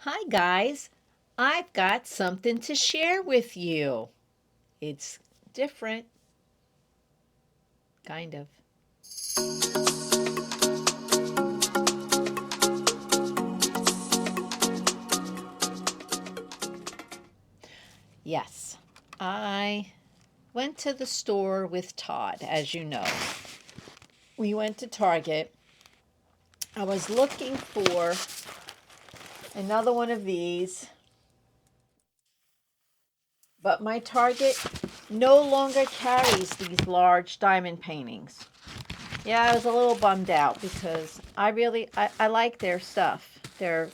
Hi, guys. I've got something to share with you. It's different, kind of. Yes, I went to the store with Todd, as you know. We went to Target. I was looking for another one of these, but my Target no longer carries these large diamond paintings. Yeah, I was a little bummed out because I like their stuff. They're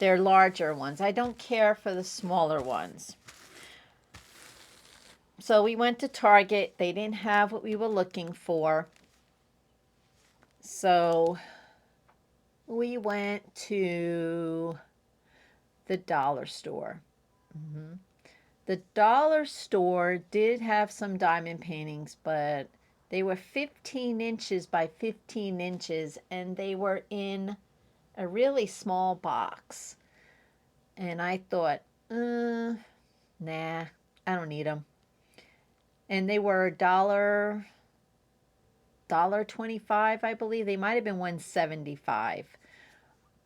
larger ones. I don't care for the smaller ones. So we went to Target. They didn't have what we were looking for. So we went to the dollar store. hmm The dollar store did have some diamond paintings, but they were 15 inches by 15 inches and they were in a really small box. And I thought, nah, I don't need them. And they were dollar 25, I believe. They might have been 175.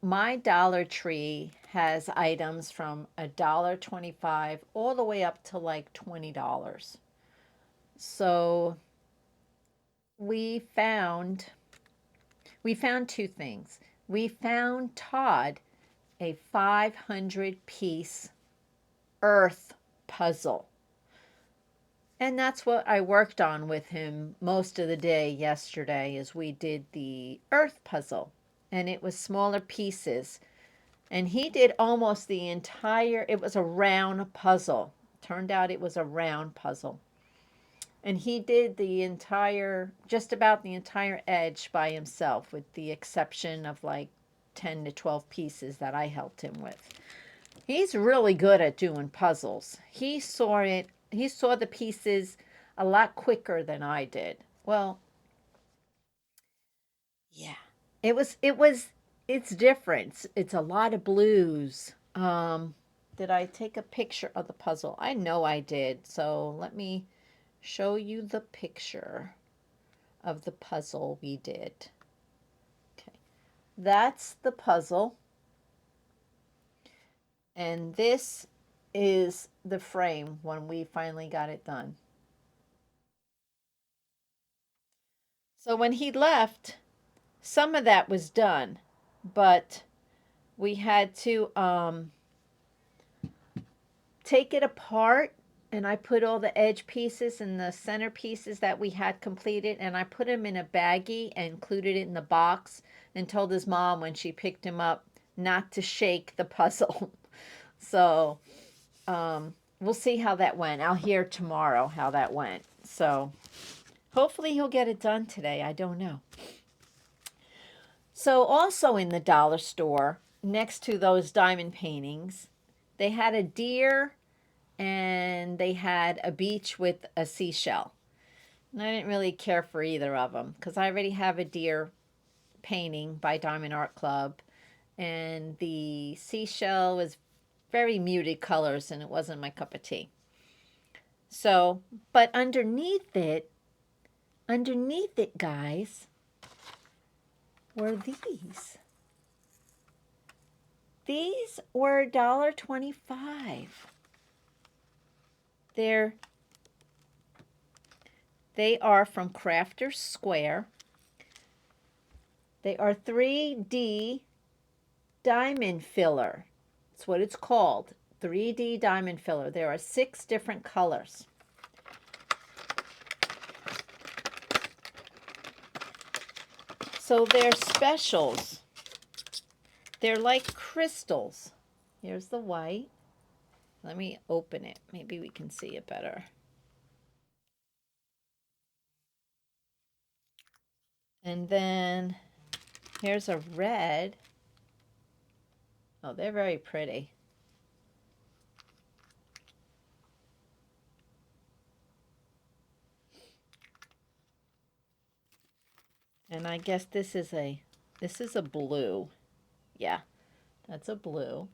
My Dollar Tree has items from $1.25 all the way up to like $20. So we found we found two things. We found Todd a 500 piece earth puzzle. And that's what I worked on with him most of the day yesterday as we did the earth puzzle. And it was smaller pieces. And he did almost the entire, it was a round puzzle. Turned out it was a round puzzle. And he did the entire, just about the entire edge by himself, with the exception of like 10 to 12 pieces that I helped him with. He's really good at doing puzzles. He saw the pieces a lot quicker than I did. Well, yeah. It's different. It's a lot of blues. Did I take a picture of the puzzle? I know I did. So let me show you the picture of the puzzle we did. Okay. That's the puzzle. And this is the frame when we finally got it done. So when he left, some of that was done, but we had to take it apart, and I put all the edge pieces and the center pieces that we had completed, and I put them in a baggie and included it in the box and told his mom when she picked him up not to shake the puzzle. So we'll see how that went. I'll hear tomorrow how that went. So hopefully he'll get it done today. I don't know. So also in the dollar store, next to those diamond paintings, they had a deer and they had a beach with a seashell. And I didn't really care for either of them because I already have a deer painting by Diamond Art Club, and the seashell was very muted colors and it wasn't my cup of tea. So, but underneath it, guys, were these. These were $1.25. They're they are from Crafter's Square. They are 3D diamond filler. That's what it's called. 3D diamond filler. There are 6 different colors. So they're specials. They're like crystals. Here's the white. Let me open it. Maybe we can see it better. And then here's a red. Oh, they're very pretty. And I guess this is a blue. Yeah, That's a blue.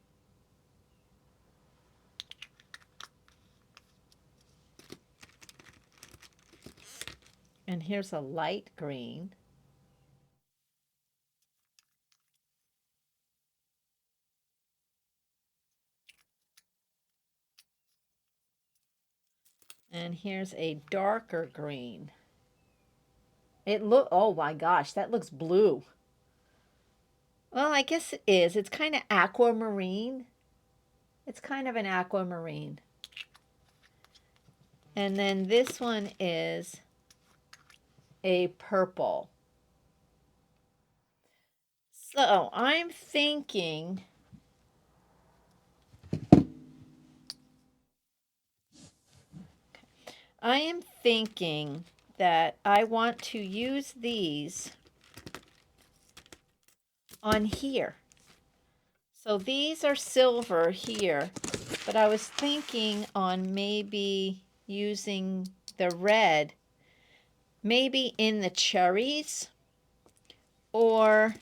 And here's a light green. And here's a darker green. Oh my gosh, that looks blue. Well, I guess it is. It's kind of aquamarine. It's kind of an aquamarine. And then this one is a purple. So I'm thinking that I want to use these on here. So these are silver here, but I was thinking on maybe using the red, maybe in the cherries, or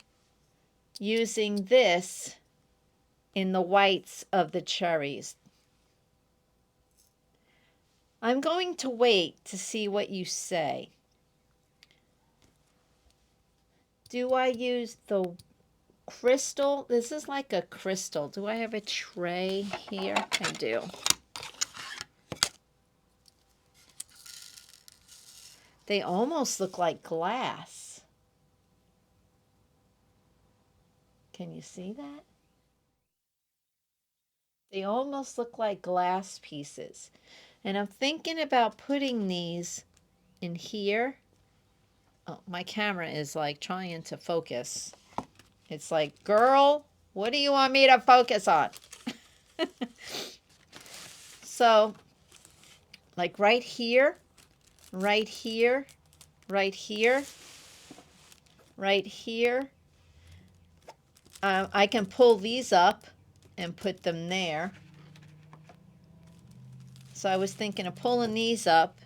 using this in the whites of the cherries. I'm going to wait to see what you say. Do I use the crystal? This is like a crystal. Do I have a tray here? I do. They almost look like glass. Can you see that? They almost look like glass pieces. And I'm thinking about putting these in here. Oh, my camera is like trying to focus. It's like, girl, what do you want me to focus on? So, like right here, right here, right here, right here. I can pull these up and put them there. So I was thinking of pulling these up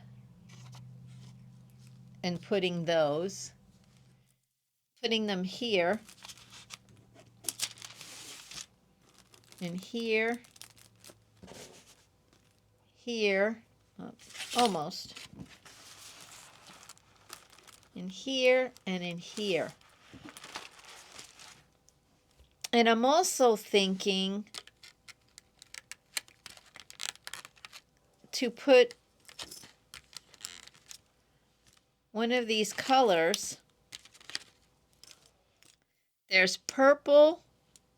and putting those, putting them here, and here, here, almost, in here, and in here. And I'm also thinking to put one of these colors. There's purple,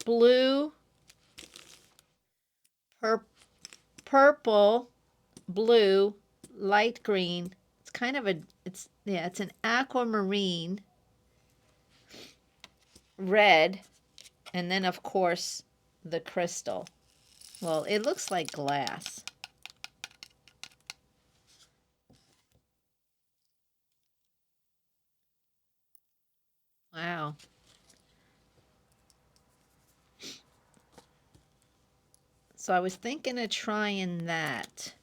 blue, purple, blue, light green. It's kind of it's an aquamarine, red, and then of course the crystal. Well, it looks like glass. Wow. So I was thinking of trying that.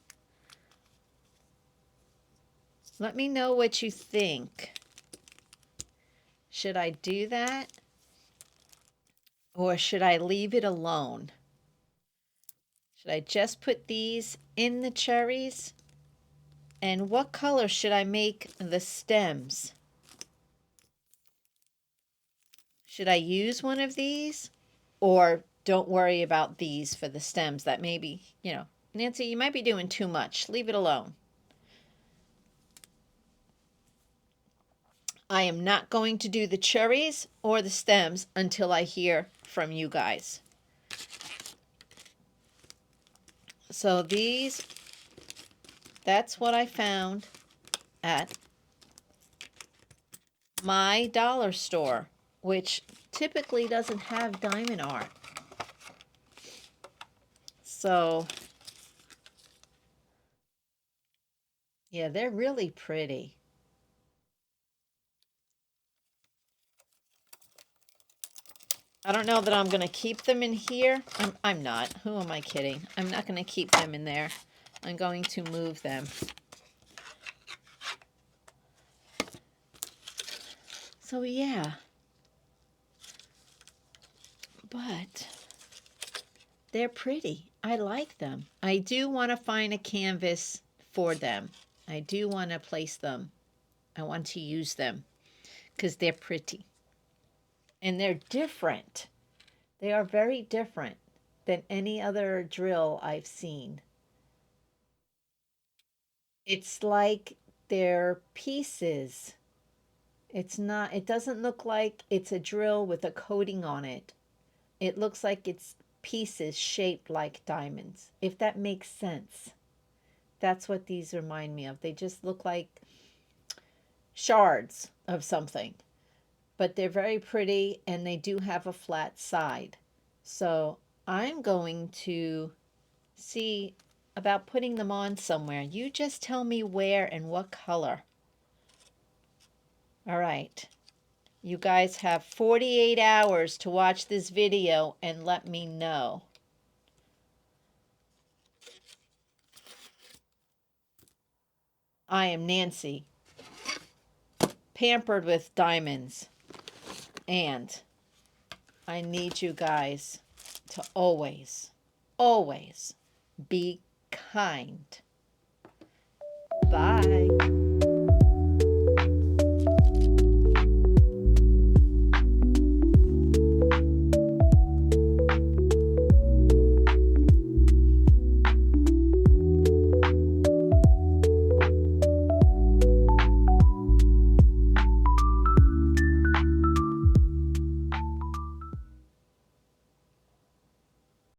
Let me know what you think. Should I do that? Or should I leave it alone? Should I just put these in the cherries? And what color should I make the stems? Should I use one of these? Or don't worry about these for the stems? That maybe, Nancy, you might be doing too much. Leave it alone. I am not going to do the cherries or the stems until I hear from you guys. So that's what I found at my dollar store, which typically doesn't have diamond art. So, yeah, they're really pretty. I don't know that I'm going to keep them in here. I'm not. Who am I kidding? I'm not going to keep them in there. I'm going to move them. So, yeah. But They're pretty. I like them. I do want to find a canvas for them. I do want to place them. I want to use them because they're pretty. And they're different. They are very different than any other drill I've seen. It's like they're pieces. It's not, it doesn't look like it's a drill with a coating on it. It looks like it's pieces shaped like diamonds, if that makes sense. That's what these remind me of. They just look like shards of something, but they're very pretty and they do have a flat side. So I'm going to see about putting them on somewhere. You just tell me where and what color. All right. You guys have 48 hours to watch this video and let me know. I am Nancy, pampered with diamonds, and I need you guys to always, always be kind. Bye.